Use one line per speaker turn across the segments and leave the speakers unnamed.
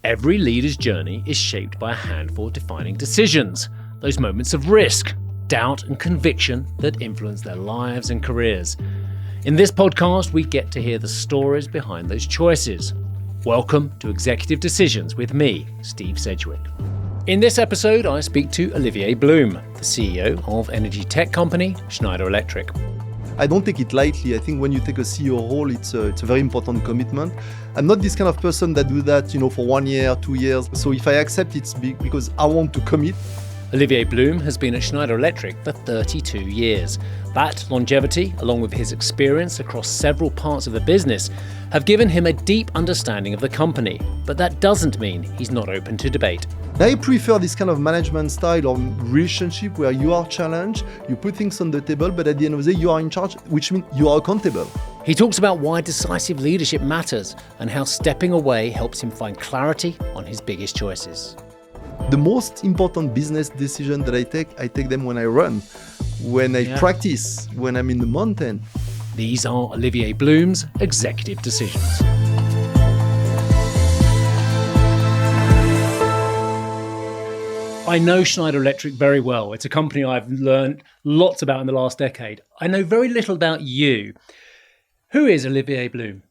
Every leader's journey is shaped by a handful of defining decisions, those moments of risk, doubt and conviction that influence their lives and careers. In this podcast, we get to hear the stories behind those choices. Welcome to Executive Decisions with me, Steve Sedgwick. In this episode, I speak to Olivier Blum, the CEO of energy tech company Schneider Electric.
I don't take it lightly. I think when you take a CEO role, it's a very important commitment. I'm not this kind of person that do that, for 1 year, 2 years. So if I accept, it's because I want to commit.
Olivier Blum has been at Schneider Electric for 32 years. That longevity, along with his experience across several parts of the business, have given him a deep understanding of the company. But that doesn't mean he's not open to debate.
I prefer this kind of management style or relationship where you are challenged, you put things on the table, but at the end of the day, you are in charge, which means you are accountable.
He talks about why decisive leadership matters and how stepping away helps him find clarity on his biggest choices.
The most important business decision that I take them when I run, when I practice, when I'm in the mountain.
These are Olivier Blum's executive decisions. I know Schneider Electric very well. It's a company I've learned lots about in the last decade. I know very little about you. Who is Olivier Blum?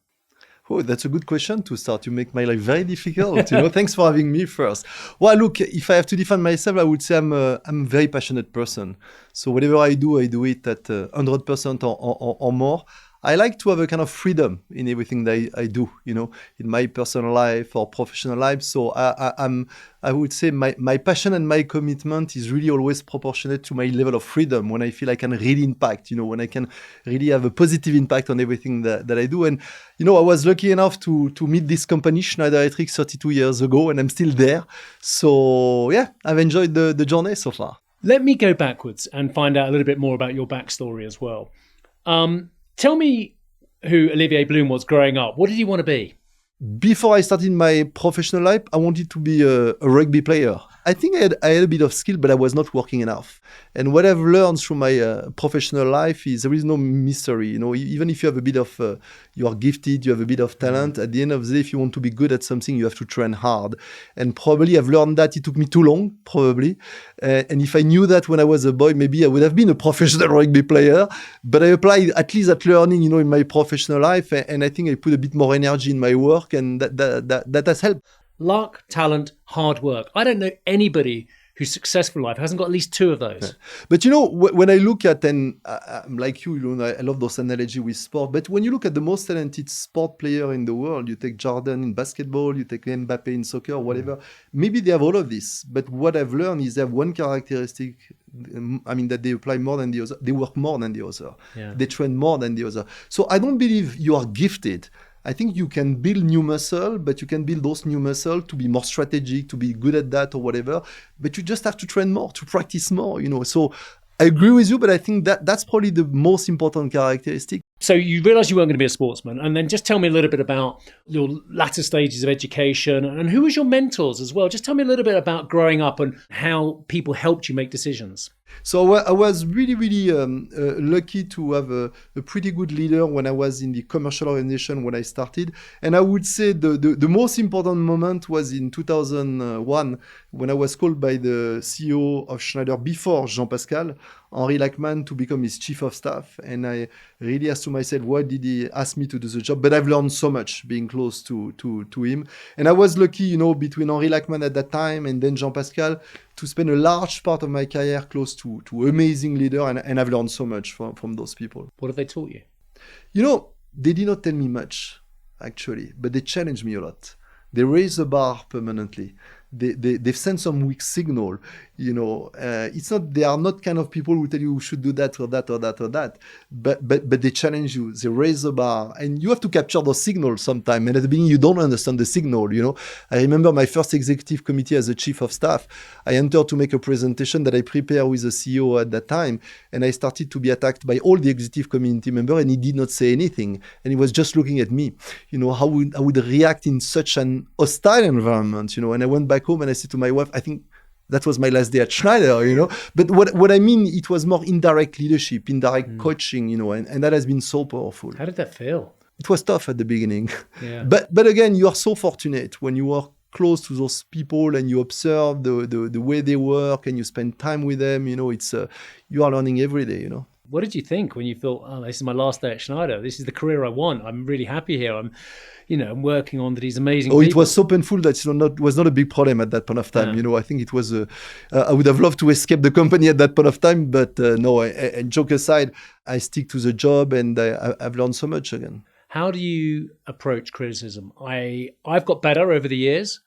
Oh, that's a good question to start. You make my life very difficult. Thanks for having me first. Well, look, if I have to define myself, I would say I'm a very passionate person. So whatever I do it at 100% or more. I like to have a kind of freedom in everything that I do, in my personal life or professional life. So I would say my passion and my commitment is really always proportionate to my level of freedom when I feel I can really impact, when I can really have a positive impact on everything that I do. And, I was lucky enough to meet this company, Schneider Electric, 32 years ago, and I'm still there. So, I've enjoyed the journey so far.
Let me go backwards and find out a little bit more about your backstory as well. Tell me who Olivier Blum was growing up. What did he want to be?
Before I started my professional life, I wanted to be a rugby player. I think I had a bit of skill, but I was not working enough. And what I've learned through my professional life is there is no mystery. Even if you have a bit of, you are gifted, you have a bit of talent, at the end of the day, if you want to be good at something, you have to train hard. And probably I've learned that. It took me too long, probably. And if I knew that when I was a boy, maybe I would have been a professional rugby player. But I applied at least that learning, in my professional life. And I think I put a bit more energy in my work, and that has helped.
Luck, talent, hard work. I don't know anybody whose successful life hasn't got at least two of those.
But when I look at, and I'm like you, I love those analogies with sport, but when you look at the most talented sport player in the world, you take Jordan in basketball, you take Mbappe in soccer, whatever, maybe they have all of this. But what I've learned is they have one characteristic, that they apply more than the other. They work more than the other. Yeah. They train more than the other. So I don't believe you are gifted. I think you can build new muscle, but you can build those new muscle to be more strategic, to be good at that or whatever. But you just have to train more, to practice more, So I agree with you, but I think that's probably the most important characteristic.
So you realised you weren't going to be a sportsman, and then just tell me a little bit about your latter stages of education and who was your mentors as well. Just tell me a little bit about growing up and how people helped you make decisions.
So I was really, really lucky to have a pretty good leader when I was in the commercial organization when I started. And I would say the most important moment was in 2001 when I was called by the CEO of Schneider before Jean-Pascal, Henri Lachmann, to become his chief of staff. And I really asked to myself, why did he ask me to do the job? But I've learned so much being close to him. And I was lucky, between Henri Lachmann at that time and then Jean-Pascal, to spend a large part of my career close to amazing leader. And I've learned so much from those people.
What have they taught you?
They did not tell me much, actually, but they challenged me a lot. They raised the bar permanently. They've sent some weak signal. They are not kind of people who tell you should do that or that or that or that, but they challenge you. They raise the bar, and you have to capture those signals sometime. And at the beginning, you don't understand the signal. I remember my first executive committee as a chief of staff. I entered to make a presentation that I prepared with the CEO at that time, and I started to be attacked by all the executive committee members, and he did not say anything, and he was just looking at me. How I would react in such an hostile environment. And I went back home and I said to my wife, I think that was my last day at Schneider, But what I mean, it was more indirect leadership, indirect coaching, and that has been so powerful.
How did that feel?
It was tough at the beginning.
Yeah.
But again, you are so fortunate when you work close to those people and you observe the way they work and you spend time with them, it's you are learning every day,
What did you think when you thought, oh, this is my last day at Schneider? This is the career I want. I'm really happy here. I'm working on these amazing people.
It was so painful that was not a big problem at that point of time. I think it was. I would have loved to escape the company at that point of time, but no. And joke aside, I stick to the job, and I've learned so much again.
How do you approach criticism? I've got better over the years.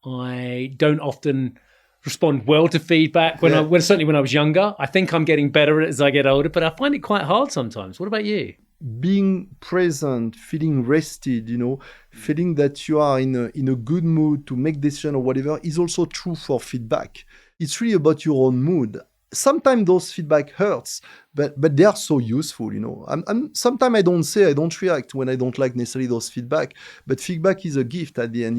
I don't often respond well to feedback certainly when I was younger. I think I'm getting better as I get older, but I find it quite hard sometimes. What about you?
Being present, feeling rested, feeling that you are in a good mood to make decision or whatever is also true for feedback. It's really about your own mood. Sometimes those feedback hurts, but they are so useful, Sometimes I don't react when I don't like necessarily those feedback, but feedback is a gift at the end.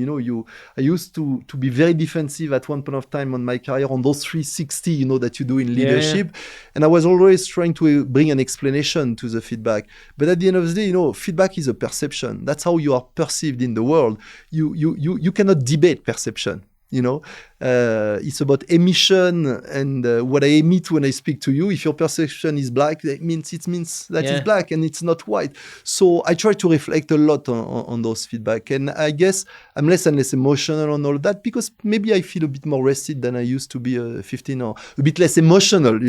I used to be very defensive at one point of time on my career on those 360, that you do in leadership. And I was always trying to bring an explanation to the feedback. But at the end of the day, feedback is a perception. That's how you are perceived in the world. You cannot debate perception. It's about emission and what I emit when I speak to you. If your perception is black, it means that it's black and it's not white. So I try to reflect a lot on those feedback. And I guess I'm less and less emotional on all that because maybe I feel a bit more rested than I used to be 15 or a bit less emotional,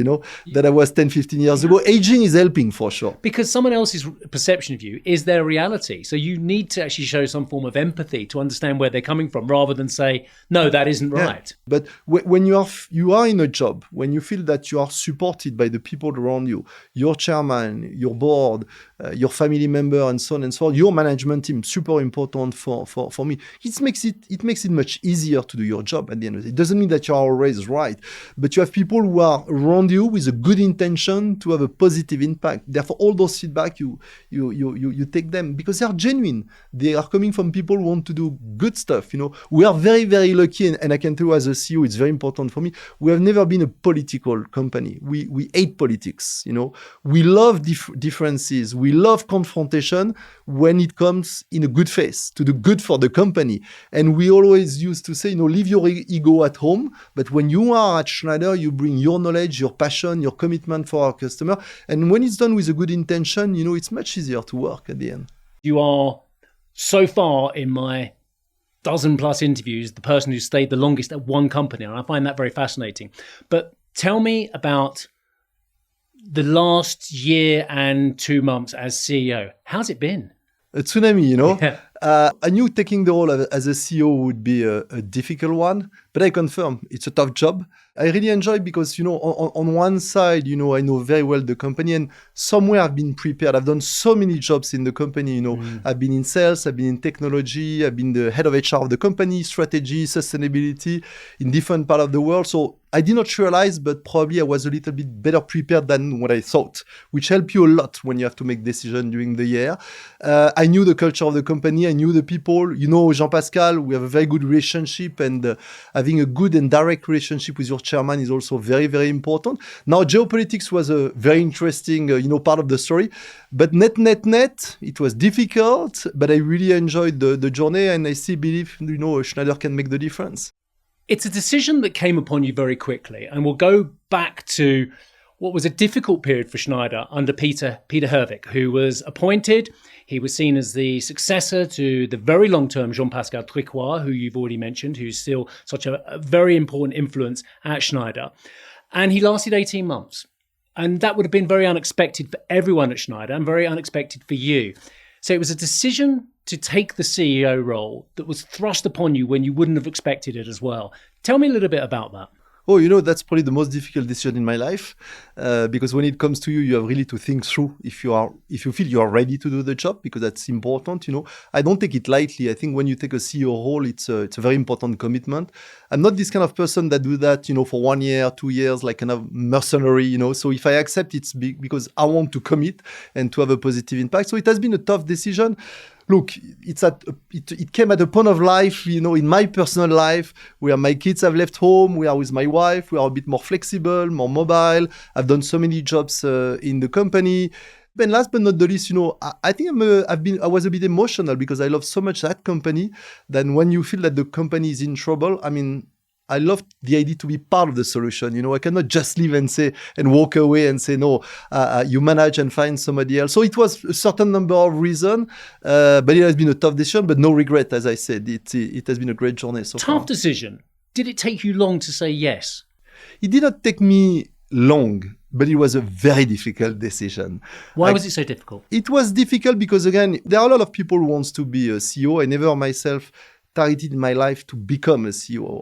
than I was 10, 15 years ago. Aging is helping for sure.
Because someone else's perception of you is their reality. So you need to actually show some form of empathy to understand where they're coming from rather than say, no, that isn't right.
But when you are in a job, when you feel that you are supported by the people around you, your chairman, your board, your family member, and so on and so on, your management team, super important for me. It makes it much easier to do your job at the end of the day. It doesn't mean that you are always right, but you have people who are around you with a good intention to have a positive impact. Therefore, all those feedback you take them because they are genuine. They are coming from people who want to do good stuff. We are very, very lucky, and I can tell you as a CEO, it's very important for me. We have never been a political company. We hate politics. We love differences. We love confrontation when it comes in a good face to do good for the company. And we always used to say, leave your ego at home. But when you are at Schneider, you bring your knowledge, your passion, your commitment for our customer. And when it's done with a good intention, it's much easier to work at the end.
You are so far in my dozen plus interviews, the person who stayed the longest at one company. And I find that very fascinating. But tell me about the last year and 2 months as CEO. How's it been?
A tsunami, Yeah. I knew taking the role as a CEO would be a difficult one, but I confirm it's a tough job. I really enjoy it because, on one side, I know very well the company and somewhere I've been prepared. I've done so many jobs in the company, I've been in sales, I've been in technology, I've been the head of HR of the company, strategy, sustainability in different parts of the world. So I did not realize, but probably I was a little bit better prepared than what I thought, which helped you a lot when you have to make decisions during the year. I knew the culture of the company. I knew the people. Jean-Pascal, we have a very good relationship, and having a good and direct relationship with your chairman is also very, very important. Now, geopolitics was a very interesting, part of the story. But net, it was difficult, but I really enjoyed the journey, and I still believe, Schneider can make the difference.
It's a decision that came upon you very quickly, and we'll go back to what was a difficult period for Schneider under Peter Herwig, who was appointed. He was seen as the successor to the very long-term Jean-Pascal Tricoire, who you've already mentioned, who's still such a very important influence at Schneider. And he lasted 18 months. And that would have been very unexpected for everyone at Schneider and very unexpected for you. So it was a decision to take the CEO role that was thrust upon you when you wouldn't have expected it as well. Tell me a little bit about that.
Oh, that's probably the most difficult decision in my life because when it comes to you, you have really to think through if you feel you are ready to do the job, because that's important. I don't take it lightly. I think when you take a CEO role, it's a very important commitment. I'm not this kind of person that do that, for 1 year, 2 years, like kind of mercenary, So if I accept, it's because I want to commit and to have a positive impact. So it has been a tough decision. Look, it came at a point of life, in my personal life, where my kids have left home, we are with my wife, we are a bit more flexible, more mobile. I've done so many jobs in the company. And last but not the least, I think I was a bit emotional because I love so much that company that when you feel that the company is in trouble, I love the idea to be part of the solution. I cannot just leave and walk away and say, no, you manage and find somebody else. So it was a certain number of reasons, but it has been a tough decision, but no regret, as I said. It has been a great journey so far.
Tough decision. Did it take you long to say yes?
It did not take me long, but it was a very difficult decision.
Why was it so difficult?
It was difficult because, again, there are a lot of people who want to be a CEO. I never myself targeted in my life to become a CEO.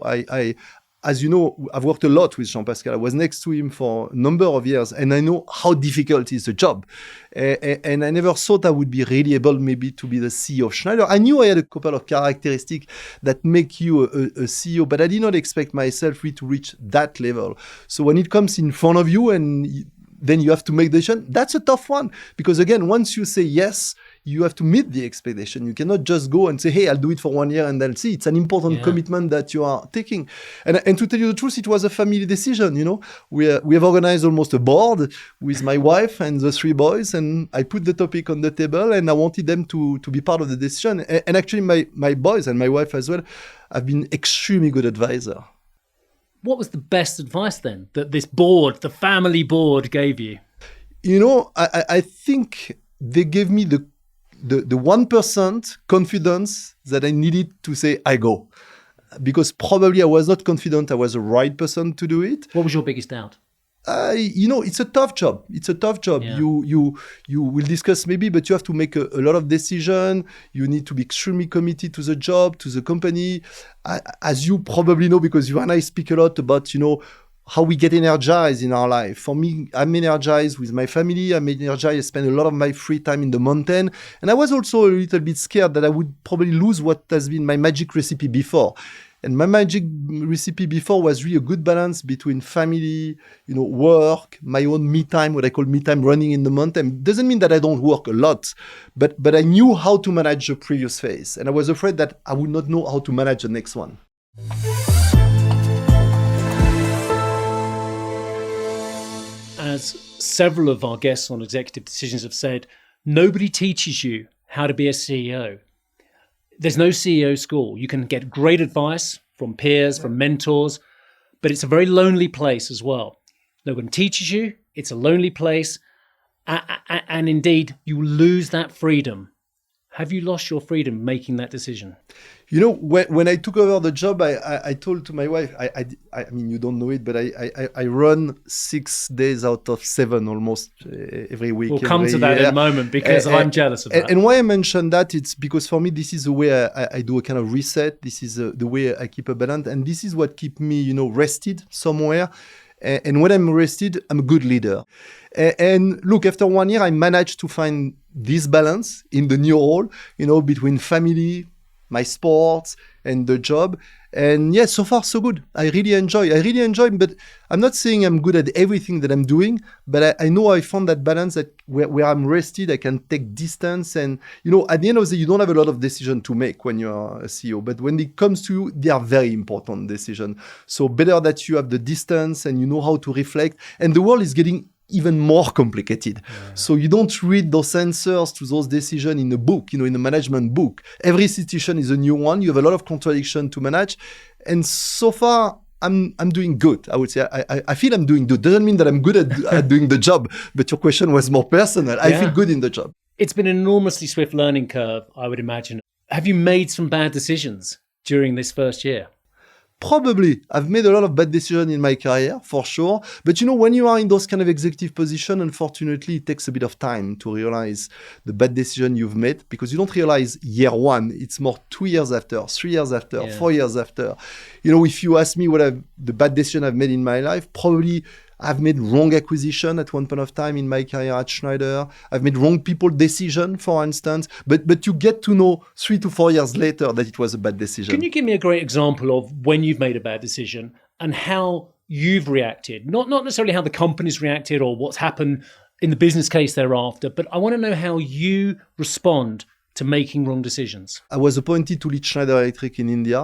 As you know, I've worked a lot with Jean-Pascal. I was next to him for a number of years, and I know how difficult is the job. And I never thought I would be really able maybe to be the CEO of Schneider. I knew I had a couple of characteristics that make you a CEO, but I did not expect myself really to reach that level. So when it comes in front of you and then you have to make the decision, that's a tough one. Because again, once you say yes, you have to meet the expectation. You cannot just go and say, hey, I'll do it for 1 year and then see. It's an important commitment that you are taking. And to tell you the truth, it was a family decision. We have organized almost a board with my wife and the 3 boys, and I put the topic on the table and I wanted them to be part of the decision. And actually my boys and my wife as well have been extremely good advisors.
What was the best advice then that this board, the family board, gave you?
I think they gave me the 1% confidence that I needed to say, I go. Because probably I was not confident I was the right person to do it.
What was your biggest doubt?
It's a tough job. Yeah. You will discuss maybe, but you have to make a lot of decisions. You need to be extremely committed to the job, to the company. As you probably know, because you and I speak a lot about, how we get energized in our life. For me, I'm energized with my family. I'm energized. I spend a lot of my free time in the mountain. And I was also a little bit scared that I would probably lose what has been my magic recipe before. And my magic recipe before was really a good balance between family, work, my own me time, what I call me time, running in the mountain. Doesn't mean that I don't work a lot, but I knew how to manage the previous phase. And I was afraid that I would not know how to manage the next one.
As several of our guests on Executive Decisions have said, nobody teaches you how to be a CEO. There's no CEO school. You can get great advice from peers, from mentors, but it's a very lonely place as well. No one teaches you. It's a lonely place. And indeed, you lose that freedom. Have you lost your freedom making that decision?
When I took over the job, I told to my wife, I mean, you don't know it, but I run 6 days out of 7 almost every week.
We'll come to that in a moment because I'm jealous of that.
And why I mention that, it's because for me, this is the way I do a kind of reset. This is the way I keep a balance. And this is what keeps me, rested somewhere. And when I'm rested, I'm a good leader. And look, after 1 year, I managed to find this balance in the new role, between family, my sports, and the job. And yes, so far, so good. I really enjoy, but I'm not saying I'm good at everything that I'm doing, but I know I found that balance that where I'm rested, I can take distance. And, at the end of the day, you don't have a lot of decisions to make when you're a CEO, but when it comes to you, they are very important decisions. So better that you have the distance and you know how to reflect. And the world is getting even more complicated. Yeah. So you don't read those answers to those decisions in a book, in a management book. Every situation is a new one. You have a lot of contradiction to manage. And so far, I'm doing good. I would say I feel I'm doing good. Doesn't mean that I'm good at doing the job, but your question was more personal. Yeah. I feel good in the job.
It's been an enormously swift learning curve, I would imagine. Have you made some bad decisions during this first year?
Probably. I've made a lot of bad decisions in my career, for sure. But when you are in those kind of executive positions, unfortunately, it takes a bit of time to realize the bad decision you've made, because you don't realize year one. It's more 2 years after, 3 years after, 4 years after. If you ask me what the bad decision I've made in my life, probably I've made wrong acquisition at one point of time in my career at Schneider. I've made wrong people decision, for instance. But you get to know 3 to 4 years later that it was a bad decision.
Can you give me a great example of when you've made a bad decision and how you've reacted? Not necessarily how the company's reacted or what's happened in the business case thereafter, but I want to know how you respond to making wrong decisions.
I was appointed to lead Schneider Electric in India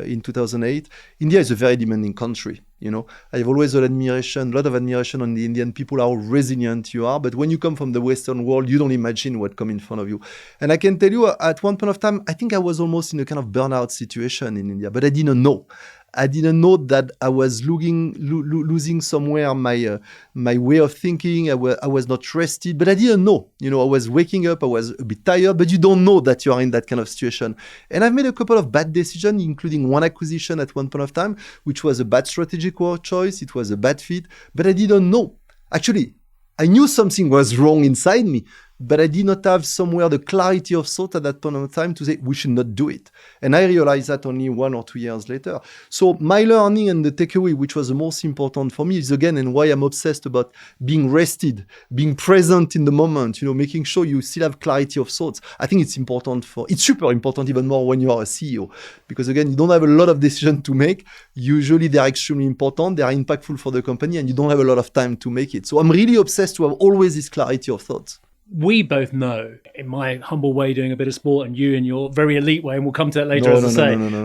in 2008. India is a very demanding country. I have always a lot of admiration on the Indian people, how resilient you are. But when you come from the Western world, you don't imagine what comes in front of you. And I can tell you, at one point of time, I think I was almost in a kind of burnout situation in India, but I didn't know. I didn't know that I was losing somewhere my way of thinking. I was not rested, but I didn't know. I was waking up, I was a bit tired, but you don't know that you are in that kind of situation. And I've made a couple of bad decisions, including one acquisition at one point of time, which was a bad strategic choice. It was a bad fit, but I didn't know. Actually, I knew something was wrong inside me, but I did not have somewhere the clarity of thought at that point of time to say we should not do it. And I realized that only 1 or 2 years later. So my learning and the takeaway, which was the most important for me, is again, and why I'm obsessed about being rested, being present in the moment, making sure you still have clarity of thoughts. I think it's super important even more when you are a CEO, because again, you don't have a lot of decisions to make. Usually they're extremely important, they are impactful for the company, and you don't have a lot of time to make it. So I'm really obsessed to have always this clarity of thoughts.
We both know, in my humble way, doing a bit of sport, and you in your very elite way, and we'll come to that later,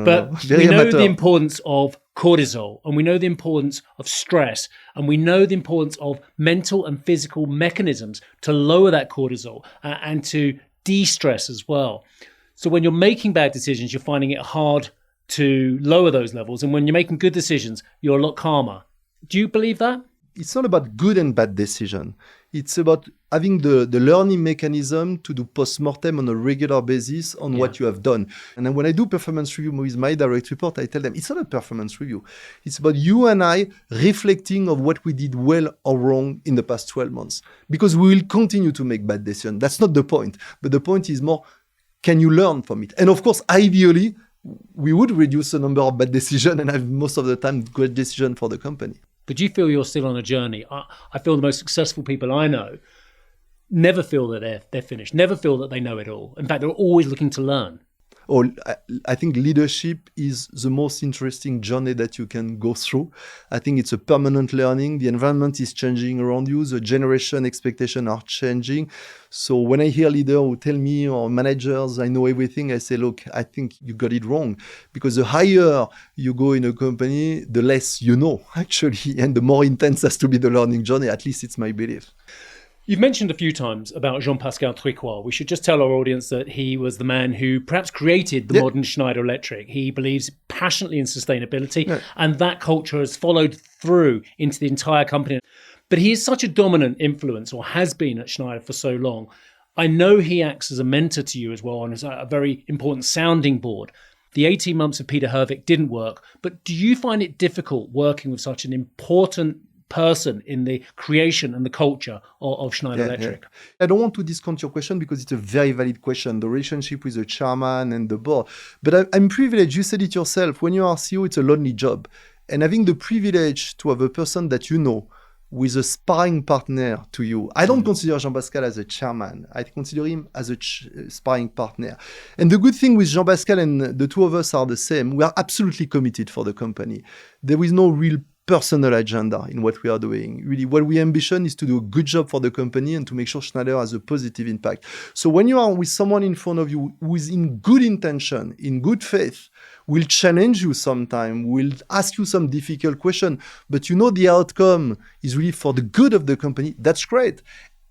but we know the importance of cortisol, and we know the importance of stress, and we know the importance of mental and physical mechanisms to lower that cortisol and to de-stress as well. So when you're making bad decisions, you're finding it hard to lower those levels, and when you're making good decisions, you're a lot calmer. Do you believe that?
It's not about good and bad decision. It's about having the learning mechanism to do post-mortem on a regular basis on what you have done. And then when I do performance review with my direct report, I tell them it's not a performance review. It's about you and I reflecting of what we did well or wrong in the past 12 months. Because we will continue to make bad decisions. That's not the point. But the point is more, can you learn from it? And of course, ideally, we would reduce the number of bad decisions and have most of the time good decision for the company.
But you feel you're still on a journey. I feel the most successful people I know never feel that they're finished, never feel that they know it all. In fact, they're always looking to learn.
I think leadership is the most interesting journey that you can go through. I think it's a permanent learning. The environment is changing around you. The generation expectations are changing. So when I hear leaders who tell me, or managers, I know everything, I say, look, I think you got it wrong. Because the higher you go in a company, the less you know, actually. And the more intense has to be the learning journey. At least it's my belief.
You've mentioned a few times about Jean-Pascal Tricoire. We should just tell our audience that he was the man who perhaps created the modern Schneider Electric. He believes passionately in sustainability, and that culture has followed through into the entire company. But he is such a dominant influence, or has been at Schneider for so long. I know he acts as a mentor to you as well, and is a very important sounding board. The 18 months of Peter Hervik didn't work, but do you find it difficult working with such an important person in the creation and the culture of Schneider Electric?
I don't want to discount your question because it's a very valid question, the relationship with the chairman and the board. But I'm privileged. You said it yourself. When you are CEO, it's a lonely job. And having the privilege to have a person that you know with a sparring partner to you. I don't consider Jean-Pascal as a chairman. I consider him as a sparring partner. And the good thing with Jean-Pascal and the two of us are the same. We are absolutely committed for the company. There is no real personal agenda in what we are doing. Really, what we ambition is to do a good job for the company and to make sure Schneider has a positive impact. So when you are with someone in front of you who is in good intention, in good faith, will challenge you sometime, will ask you some difficult question, but you know the outcome is really for the good of the company, that's great.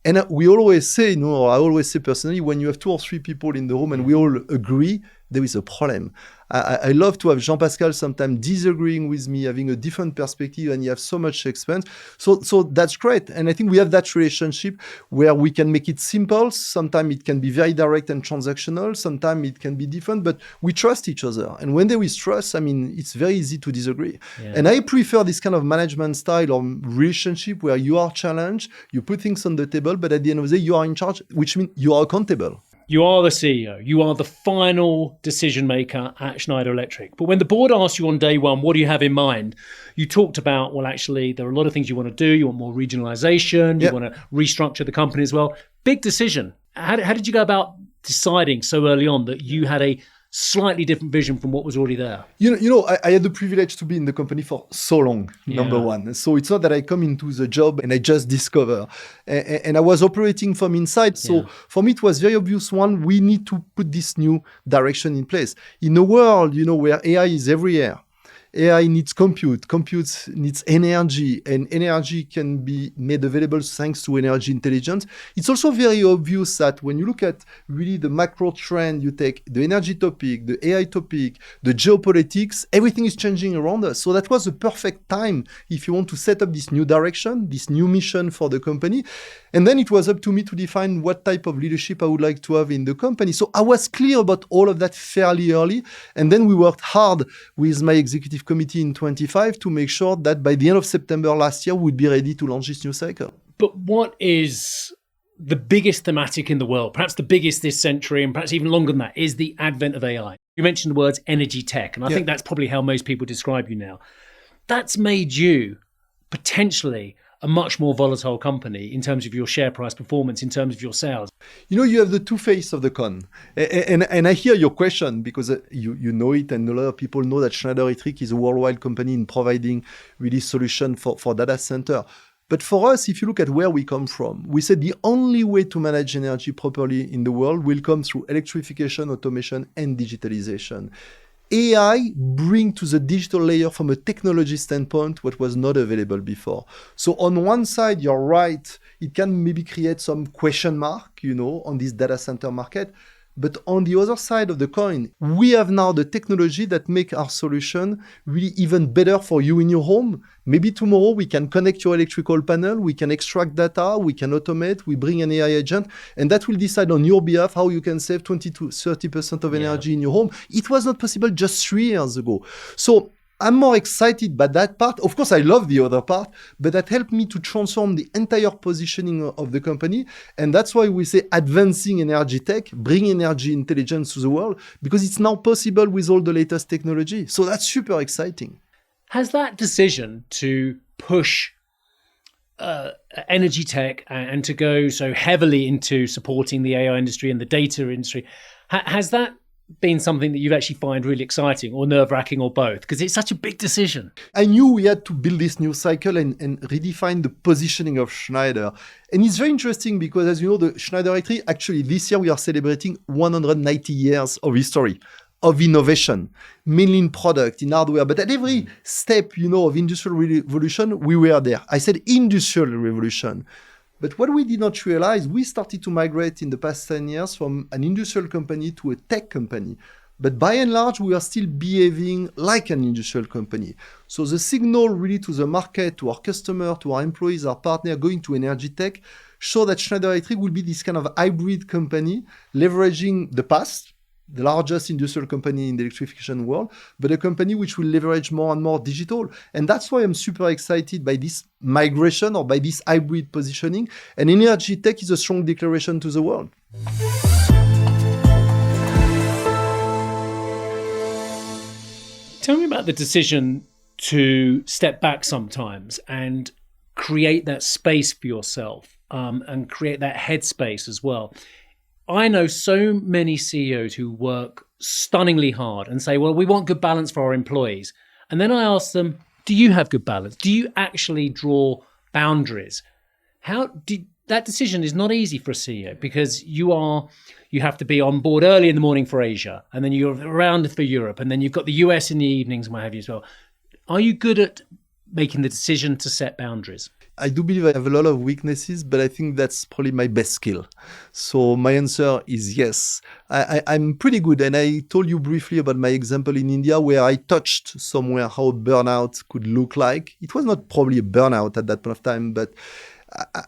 And we always say, or I always say personally, when you have 2 or 3 people in the room and we all agree, there is a problem. I love to have Jean-Pascal sometimes disagreeing with me, having a different perspective, and you have so much experience. So that's great. And I think we have that relationship where we can make it simple. Sometimes it can be very direct and transactional. Sometimes it can be different, but we trust each other. And when there is trust, it's very easy to disagree. Yeah. And I prefer this kind of management style or relationship where you are challenged, you put things on the table, but at the end of the day, you are in charge, which means you are accountable.
You are the CEO. You are the final decision maker at Schneider Electric. But when the board asked you on day one, what do you have in mind? You talked about, well, actually, there are a lot of things you want to do. You want more regionalization. You want to restructure the company as well. Big decision. How did you go about deciding so early on that you had a slightly different vision from what was already there?
I had the privilege to be in the company for so long, number one. So it's not that I come into the job and I just discover. And I was operating from inside. So for me, it was very obvious, one, we need to put this new direction in place. In a world, where AI is everywhere, AI needs compute. Compute needs energy, and energy can be made available thanks to energy intelligence. It's also very obvious that when you look at really the macro trend, you take the energy topic, the AI topic, the geopolitics, everything is changing around us. So that was the perfect time if you want to set up this new direction, this new mission for the company. And then it was up to me to define what type of leadership I would like to have in the company. So I was clear about all of that fairly early. And then we worked hard with my executive committee in 25 to make sure that by the end of September last year, we'd be ready to launch this new cycle.
But what is the biggest thematic in the world, perhaps the biggest this century and perhaps even longer than that, is the advent of AI. You mentioned the words energy tech, and I think that's probably how most people describe you now. That's made you potentially a much more volatile company in terms of your share price performance, in terms of your sales.
You know, you have the two faces of the coin. And I hear your question because you know it, and a lot of people know that Schneider Electric is a worldwide company in providing really solution for data center. But for us, if you look at where we come from, we said the only way to manage energy properly in the world will come through electrification, automation, and digitalization. AI bring to the digital layer from a technology standpoint what was not available before. So on one side, you're right, it can maybe create some question mark, on this data center market. But on the other side of the coin, we have now the technology that make our solution really even better for you in your home. Maybe tomorrow we can connect your electrical panel, we can extract data, we can automate, we bring an AI agent, and that will decide on your behalf how you can save 20 to 30% of energy in your home. It was not possible just 3 years ago. So I'm more excited by that part. Of course, I love the other part, but that helped me to transform the entire positioning of the company. And that's why we say advancing energy tech, bringing energy intelligence to the world, because it's now possible with all the latest technology. So that's super exciting.
Has that decision to push energy tech and to go so heavily into supporting the AI industry and the data industry, has that been something that you've actually find really exciting or nerve-wracking or both? Because it's such a big decision.
I knew we had to build this new cycle and redefine the positioning of Schneider. And it's very interesting because, as you know, the Schneider Electric, actually this year we are celebrating 190 years of history, of innovation, mainly in product, in hardware. But at every step, of industrial revolution, we were there. I said industrial revolution. But what we did not realize, we started to migrate in the past 10 years from an industrial company to a tech company. But by and large, we are still behaving like an industrial company. So the signal really to the market, to our customer, to our employees, our partner going to energy tech, show that Schneider Electric will be this kind of hybrid company, leveraging the past, the largest industrial company in the electrification world, but a company which will leverage more and more digital. And that's why I'm super excited by this migration or by this hybrid positioning. And energy tech is a strong declaration to the world.
Tell me about the decision to step back sometimes and create that space for yourself and create that headspace as well. I know so many CEOs who work stunningly hard and say, well, we want good balance for our employees. And then I ask them, do you have good balance? Do you actually draw boundaries? That decision is not easy for a CEO because you have to be on board early in the morning for Asia, and then you're around for Europe, and then you've got the US in the evenings and what have you as well. Are you good at making the decision to set boundaries?
I do believe I have a lot of weaknesses, but I think that's probably my best skill. So my answer is yes. I'm pretty good. And I told you briefly about my example in India where I touched somewhere how burnout could look like. It was not probably a burnout at that point of time, but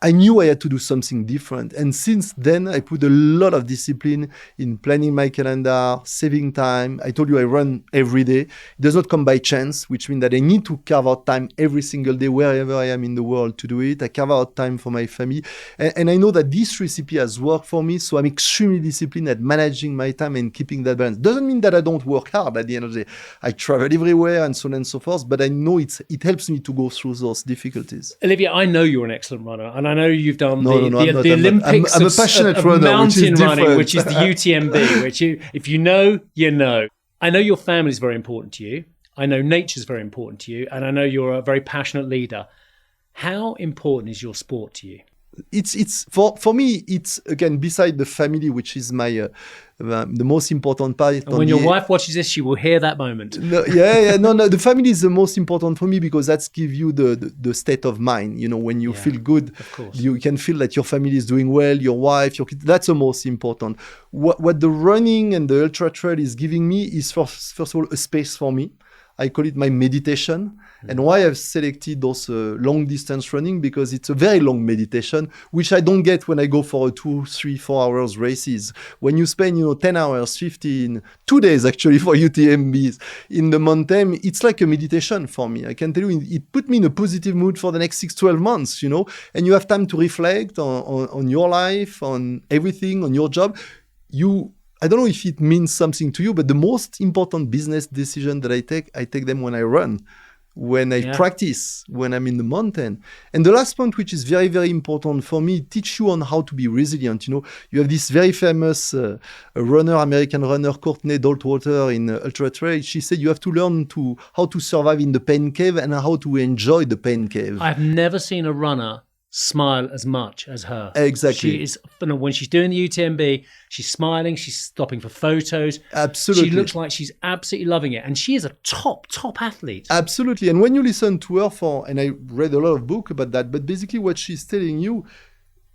I knew I had to do something different. And since then, I put a lot of discipline in planning my calendar, saving time. I told you I run every day. It does not come by chance, which means that I need to carve out time every single day, wherever I am in the world to do it. I carve out time for my family. And I know that this recipe has worked for me. So I'm extremely disciplined at managing my time and keeping that balance. Doesn't mean that I don't work hard at the end of the day. I travel everywhere and so on and so forth. But I know it helps me to go through those difficulties.
Olivier, I know you're an excellent runner, and I know you've done the
I'm
Olympics
a passionate
of
runner,
mountain running, which is the UTMB, which if you know, you know. I know your family is very important to you. I know nature is very important to you, and I know you're a very passionate leader. How important is your sport to you?
It's for me, it's again, beside the family, which is my the most important part.
And when your wife watches this, she will hear that moment.
No, no. The family is the most important for me because that's give you the state of mind. You know, when you feel good,
of course.
you can feel that your family is doing well, your wife, your kids. That's the most important. What the running and the ultra trail is giving me is first of all a space for me. I call it my meditation. And why I've selected those long distance running, because it's a very long meditation, which I don't get when I go for a 2, 3, 4 hours races. When you spend, 10 hours, 15, 2 days actually for UTMBs in the mountain, it's like a meditation for me. I can tell you, it put me in a positive mood for the next 6, 12 months, and you have time to reflect on your life, on everything, on your job. I don't know if it means something to you, but the most important business decision that I take them when I run, when I practice, when I'm in the mountain. And the last point, which is very, very important for me, teach you on how to be resilient. You have this very famous American runner, Courtney Daltwater in Ultra Trail. She said you have to learn how to survive in the pain cave and how to enjoy the pain cave.
I've never seen a runner smile as much as her.
Exactly.
She is, when she's doing the UTMB, she's smiling, she's stopping for photos.
Absolutely.
She looks like she's absolutely loving it. And she is a top athlete.
Absolutely. And when you listen to her and I read a lot of books about that, but basically what she's telling you,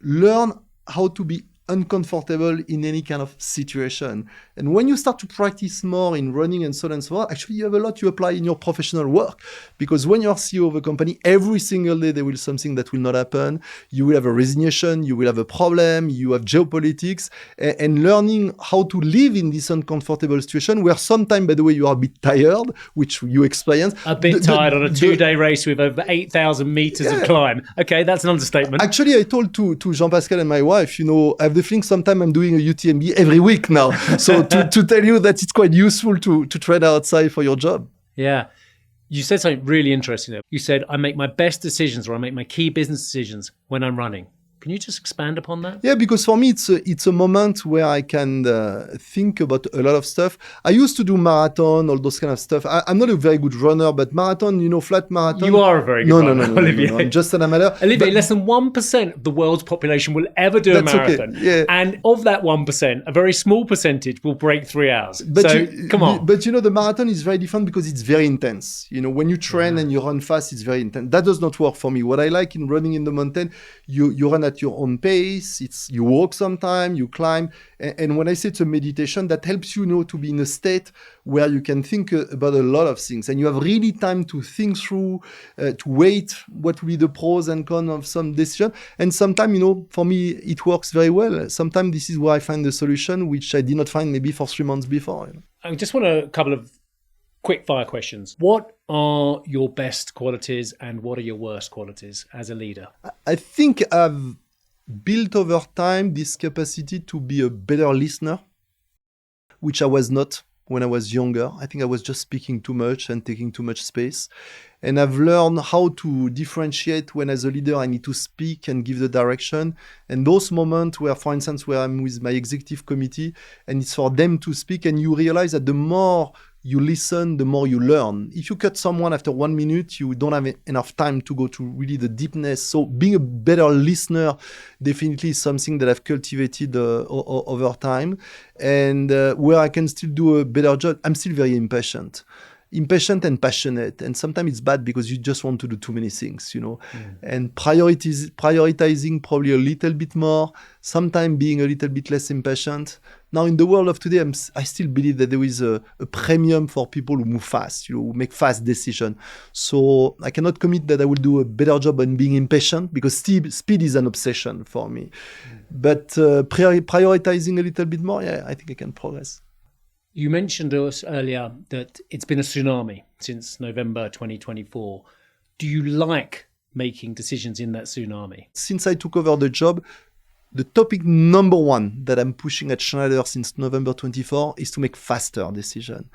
learn how to be uncomfortable in any kind of situation. And when you start to practice more in running and so on and so on, actually you have a lot you apply in your professional work. Because when you're CEO of a company, every single day there will be something that will not happen. You will have a resignation, you will have a problem, you have geopolitics, and learning how to live in this uncomfortable situation where sometimes, by the way, you are a bit tired, which you experience.
A bit tired on a 2-day race with over 8,000 meters of climb. Okay, that's an understatement.
Actually, I told to Jean-Pascal and my wife, I have the feeling sometimes I'm doing a UTMB every week now. So to tell you that it's quite useful to train outside for your job.
Yeah. You said something really interesting there. You said, I make my best decisions or I make my key business decisions when I'm running. Can you just expand upon that?
Yeah, because for me, it's a moment where I can think about a lot of stuff. I used to do marathon, all those kind of stuff. I'm not a very good runner, but marathon, flat marathon.
You are a very good runner, Olivier.
No, I'm just an amateur.
Olivier, less than 1% of the world's population will ever do a marathon.
Okay. Yeah.
And of that 1%, a very small percentage will break 3 hours. Come on.
But the marathon is very different because it's very intense. When you train and you run fast, it's very intense. That does not work for me. What I like in running in the mountain, you run at your own pace. You walk sometime, you climb. And when I say it's a meditation, that helps you to be in a state where you can think about a lot of things. And you have really time to think through, to wait what will be the pros and cons of some decision. And sometimes, for me, it works very well. Sometimes this is where I find the solution, which I did not find maybe for 3 months before.
I just want a couple of quick fire questions. What are your best qualities and what are your worst qualities as a leader?
I think I've built over time this capacity to be a better listener, which I was not when I was younger. I think I was just speaking too much and taking too much space. And I've learned how to differentiate when as a leader I need to speak and give the direction. And those moments where, for instance, where I'm with my executive committee and it's for them to speak, and you realize that the more you listen, the more you learn. If you cut someone after 1 minute, you don't have enough time to go to really the deepness. So being a better listener definitely is something that I've cultivated over time. And where I can still do a better job, I'm still very impatient and passionate. And sometimes it's bad because you just want to do too many things, and prioritizing probably a little bit more, sometimes being a little bit less impatient. Now, in the world of today, I still believe that there is a premium for people who move fast, who make fast decisions. So I cannot commit that I will do a better job on being impatient because speed is an obsession for me. But prioritizing a little bit more, I think I can progress.
You mentioned to us earlier that it's been a tsunami since November 2024. Do you like making decisions in that tsunami?
Since I took over the job, the topic number one that I'm pushing at Schneider since November 24 is to make faster decisions.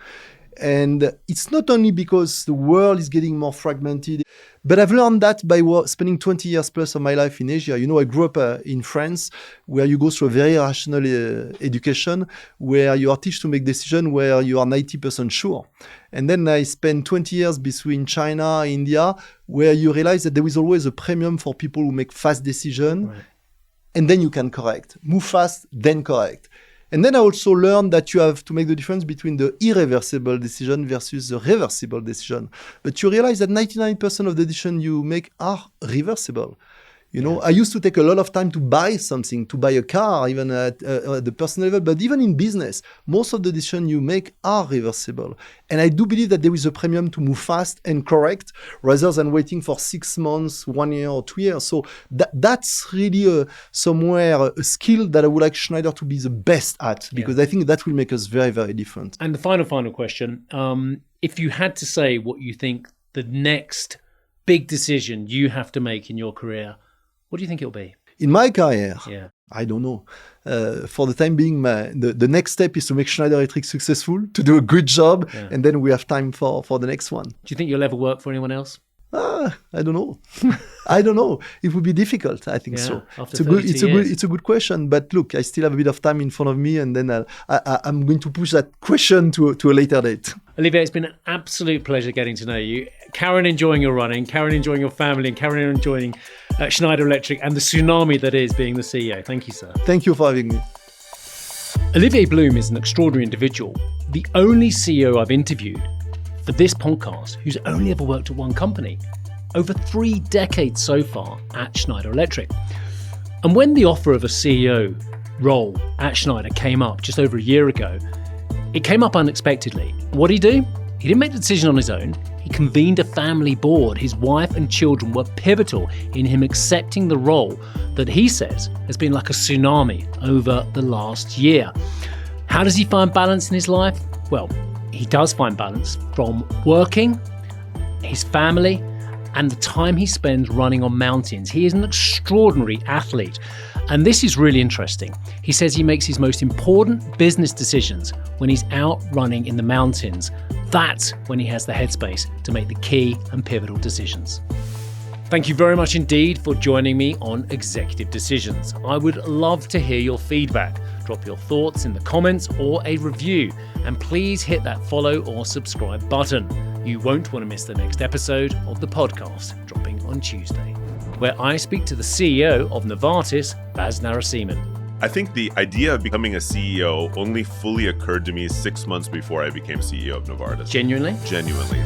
And it's not only because the world is getting more fragmented, but I've learned that by spending 20 years plus of my life in Asia. I grew up in France, where you go through a very rational education, where you are taught to make decisions where you are 90% sure. And then I spent 20 years between China and India, where you realize that there is always a premium for people who make fast decisions. Right. and then you can correct. Move fast, then correct. And then I also learned that you have to make the difference between the irreversible decision versus the reversible decision. But you realize that 99% of the decisions you make are reversible. You know, I used to take a lot of time to buy something, to buy a car, even at the personal level, but even in business, most of the decisions you make are reversible. And I do believe that there is a premium to move fast and correct rather than waiting for 6 months, 1 year or 2 years. So that's really somewhere a skill that I would like Schneider to be the best at, because I think that will make us very, very different.
And the final question, if you had to say what you think the next big decision you have to make in your career, what do you think it'll be?
In my career, I don't know. For the time being, the next step is to make Schneider Electric successful, to do a good job, and then we have time for the next one.
Do you think you'll ever work for anyone else?
I don't know. I don't know. It would be difficult. I think so. It's a good question. But look, I still have a bit of time in front of me, and then I'm going to push that question to a later date.
Olivier, it's been an absolute pleasure getting to know you. Karen enjoying your running, Karen enjoying your family, and Karen enjoying Schneider Electric and the tsunami that is being the CEO. Thank you, sir.
Thank you for having me.
Olivier Blum is an extraordinary individual, the only CEO I've interviewed for this podcast who's only ever worked at one company, over 3 decades so far at Schneider Electric. And when the offer of a CEO role at Schneider came up just over a year ago, it came up unexpectedly. What did he do? He didn't make the decision on his own. He convened a family board. His wife and children were pivotal in him accepting the role that he says has been like a tsunami over the last year. How does he find balance in his life? Well, he does find balance from working, his family, and the time he spends running on mountains. He is an extraordinary athlete. And this is really interesting. He says he makes his most important business decisions when he's out running in the mountains. That's when he has the headspace to make the key and pivotal decisions. Thank you very much indeed for joining me on Executive Decisions. I would love to hear your feedback. Drop your thoughts in the comments or a review. And please hit that follow or subscribe button. You won't want to miss the next episode of the podcast dropping on Tuesday, where I speak to the CEO of Novartis, Bas Narasimhan.
I think the idea of becoming a CEO only fully occurred to me 6 months before I became CEO of Novartis.
Genuinely?
Genuinely.